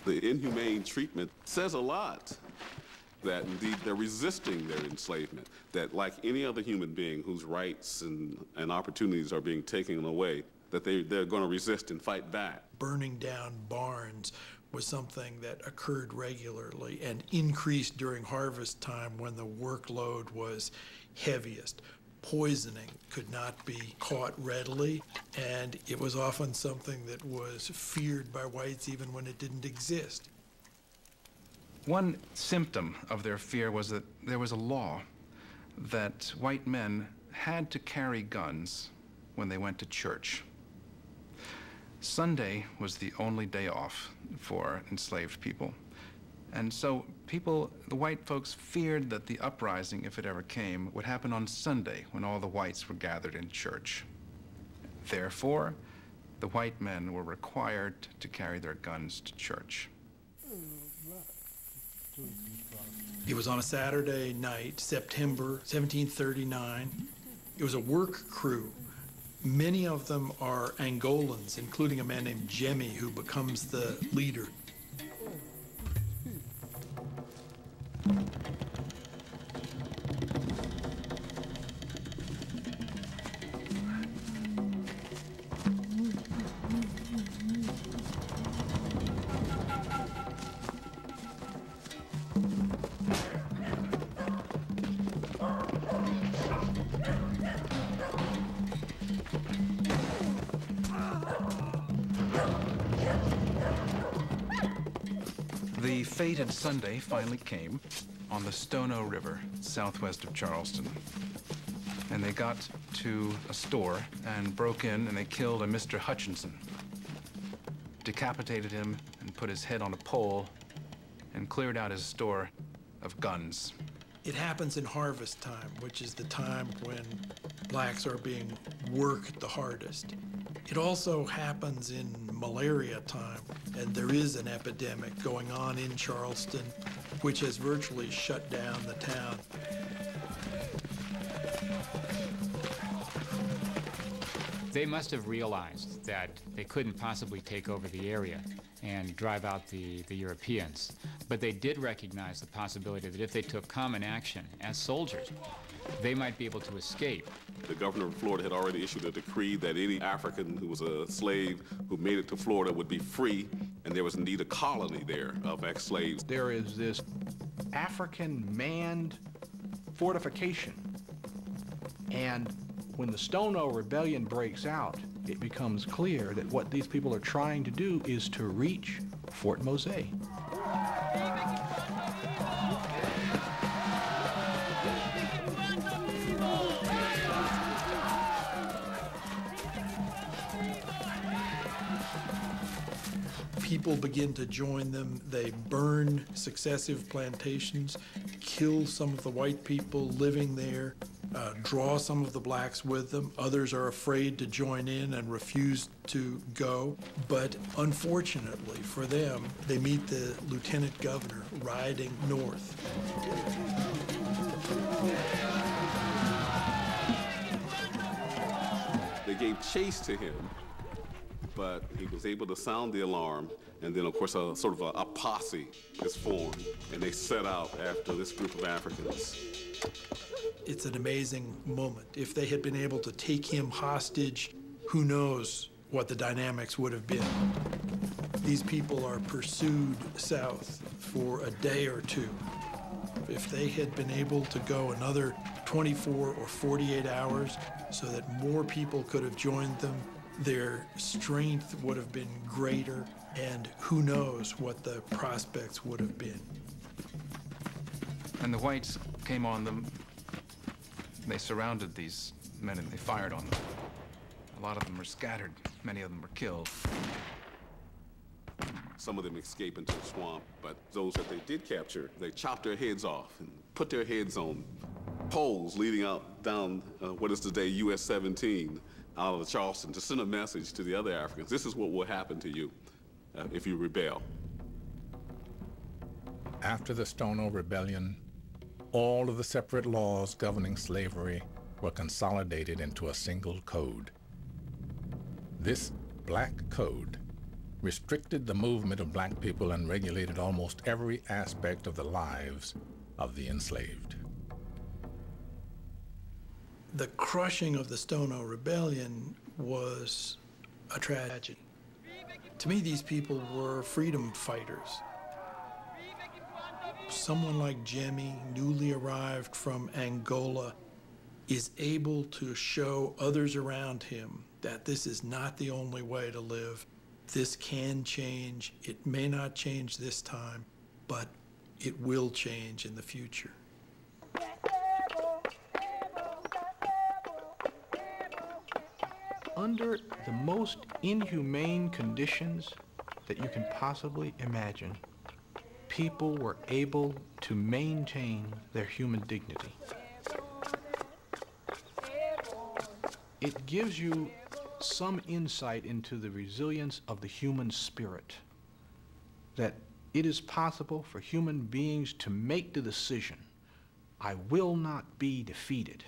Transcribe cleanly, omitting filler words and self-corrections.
The inhumane treatment says a lot. That indeed they're resisting their enslavement, that like any other human being whose rights and opportunities are being taken away, that they're going to resist and fight back. Burning down barns was something that occurred regularly and increased during harvest time when the workload was heaviest. Poisoning could not be caught readily, and it was often something that was feared by whites even when it didn't exist. One symptom of their fear was that there was a law that white men had to carry guns when they went to church. Sunday was the only day off for enslaved people. And so the white folks feared that the uprising, if it ever came, would happen on Sunday when all the whites were gathered in church. Therefore, the white men were required to carry their guns to church. It was on a Saturday night, September 1739. It was a work crew. Many of them are Angolans, including a man named Jemmy, who becomes the leader. The fated Sunday finally came on the Stono River, southwest of Charleston. And they got to a store and broke in and they killed a Mr. Hutchinson, decapitated him and put his head on a pole and cleared out his store of guns. It happens in harvest time, which is the time when blacks are being worked the hardest. It also happens in malaria time, and there is an epidemic going on in Charleston, which has virtually shut down the town. They must have realized that they couldn't possibly take over the area and drive out the Europeans. But they did recognize the possibility that if they took common action as soldiers, they might be able to escape. The governor of Florida had already issued a decree that any African who was a slave who made it to Florida would be free, and there was indeed a colony there of ex-slaves. There is this African manned fortification, and when the Stono Rebellion breaks out, it becomes clear that what these people are trying to do is to reach Fort Mose. People begin to join them. They burn successive plantations, kill some of the white people living there, draw some of the blacks with them. Others are afraid to join in and refuse to go. But unfortunately for them, they meet the lieutenant governor riding north. They gave chase to him, but he was able to sound the alarm, and then, of course, a sort of a posse is formed, and they set out after this group of Africans. It's an amazing moment. If they had been able to take him hostage, who knows what the dynamics would have been. These people are pursued south for a day or two. If they had been able to go another 24 or 48 hours so that more people could have joined them, their strength would have been greater, and who knows what the prospects would have been. And the whites came on them. They surrounded these men and they fired on them. A lot of them were scattered. Many of them were killed. Some of them escaped into the swamp, but those that they did capture, they chopped their heads off and put their heads on poles leading out down what is today US 17 out of Charleston to send a message to the other Africans. This is what will happen to you if you rebel. After the Stono Rebellion, all of the separate laws governing slavery were consolidated into a single code. This black code restricted the movement of black people and regulated almost every aspect of the lives of the enslaved. The crushing of the Stono Rebellion was a tragedy. To me, these people were freedom fighters. Someone like Jimmy, newly arrived from Angola, is able to show others around him that this is not the only way to live. This can change. It may not change this time, but it will change in the future. Under the most inhumane conditions that you can possibly imagine, people were able to maintain their human dignity. It gives you some insight into the resilience of the human spirit, that it is possible for human beings to make the decision, I will not be defeated.